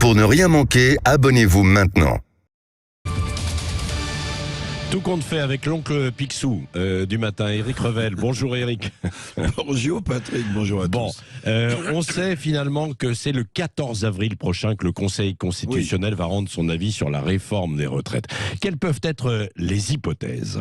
Pour ne rien manquer, abonnez-vous maintenant. Tout compte fait avec l'oncle Picsou du matin, Éric Revel. Bonjour Éric. Bonjour Patrick, bonjour à tous. On sait finalement que c'est le 14 avril prochain que le Conseil constitutionnel va rendre son avis sur la réforme des retraites. Quelles peuvent être les hypothèses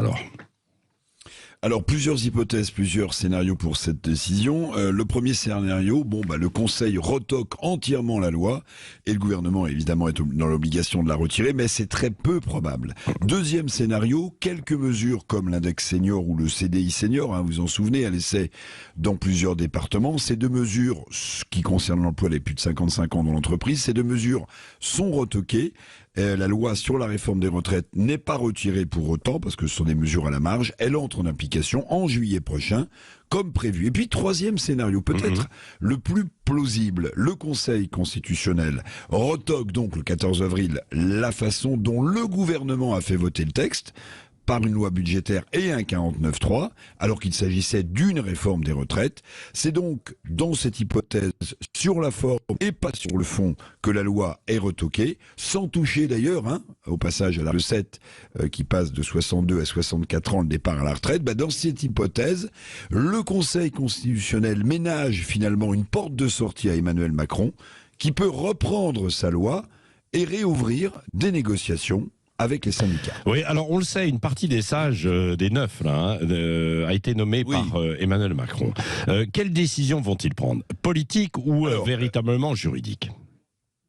Alors, plusieurs hypothèses, plusieurs scénarios pour cette décision. Le premier scénario, le Conseil retoque entièrement la loi et le gouvernement, évidemment, est dans l'obligation de la retirer, mais c'est très peu probable. Deuxième scénario, quelques mesures comme l'index senior ou le CDI senior, vous en souvenez, à l'essai dans plusieurs départements. Ces deux mesures, qui concernent l'emploi des plus de 55 ans dans l'entreprise, ces deux mesures sont retoquées. La loi sur la réforme des retraites n'est pas retirée pour autant, parce que ce sont des mesures à la marge. Elle entre en application en juillet prochain, comme prévu. Et puis, troisième scénario, peut-être le plus plausible, le Conseil constitutionnel retoque donc le 14 avril la façon dont le gouvernement a fait voter le texte, par une loi budgétaire et un 49.3, alors qu'il s'agissait d'une réforme des retraites. C'est donc dans cette hypothèse, sur la forme et pas sur le fond, que la loi est retoquée, sans toucher d'ailleurs, au passage à la recette qui passe de 62 à 64 ans le départ à la retraite. Dans cette hypothèse, le Conseil constitutionnel ménage finalement une porte de sortie à Emmanuel Macron, qui peut reprendre sa loi et réouvrir des négociations avec les syndicats. Oui, alors on le sait, une partie des sages, des 9, a été nommée par Emmanuel Macron. Quelles décisions vont-ils prendre? Politiques ou véritablement juridiques?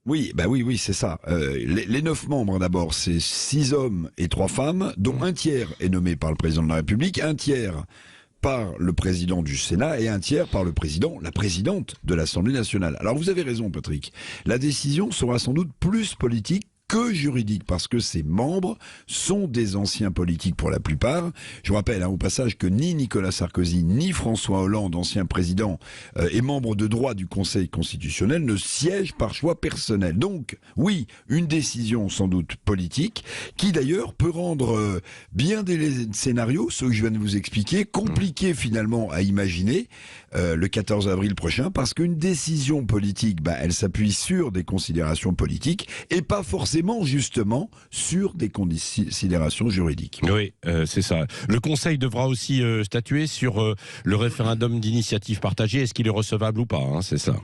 Oui, c'est ça. Les 9 membres, d'abord, c'est 6 hommes et 3 femmes, dont un tiers est nommé par le président de la République, un tiers par le président du Sénat et un tiers par le président, la présidente de l'Assemblée nationale. Alors vous avez raison, Patrick. La décision sera sans doute plus politique que juridique, parce que ces membres sont des anciens politiques pour la plupart. Je vous rappelle au passage que ni Nicolas Sarkozy ni François Hollande, ancien président et membre de droit du Conseil constitutionnel, ne siègent par choix personnel. Donc oui, une décision sans doute politique, qui d'ailleurs peut rendre bien des scénarios, ceux que je viens de vous expliquer, compliqués finalement à imaginer le 14 avril prochain, parce qu'une décision politique, elle s'appuie sur des considérations politiques et pas forcément justement sur des considérations juridiques. Oui, c'est ça. Le Conseil devra aussi statuer sur le référendum d'initiative partagée. Est-ce qu'il est recevable ou pas, c'est ça?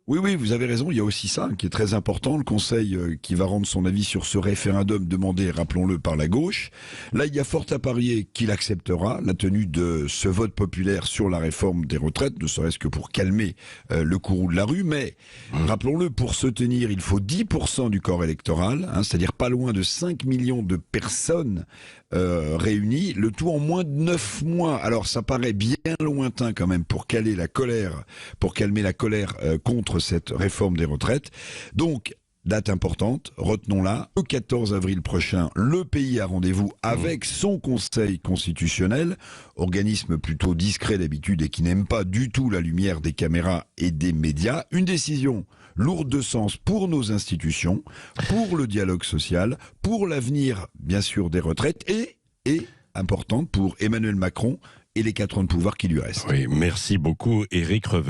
Oui, vous avez raison, il y a aussi ça qui est très important, le Conseil qui va rendre son avis sur ce référendum demandé, rappelons-le, par la gauche. Là, il y a fort à parier qu'il acceptera la tenue de ce vote populaire sur la réforme des retraites, ne serait-ce que pour calmer le courroux de la rue, mais rappelons-le, pour se tenir, il faut 10% du corps électoral, c'est-à-dire pas loin de 5 millions de personnes réunies, le tout en moins de 9 mois. Alors ça paraît bien lointain quand même pour calmer la colère contre cette réforme des retraites. Donc, date importante, retenons-la, le 14 avril prochain, le pays a rendez-vous avec son Conseil constitutionnel, organisme plutôt discret d'habitude et qui n'aime pas du tout la lumière des caméras et des médias. Une décision lourde de sens pour nos institutions, pour le dialogue social, pour l'avenir, bien sûr, des retraites et importante pour Emmanuel Macron et les 4 ans de pouvoir qui lui restent. Oui, merci beaucoup, Éric Revel.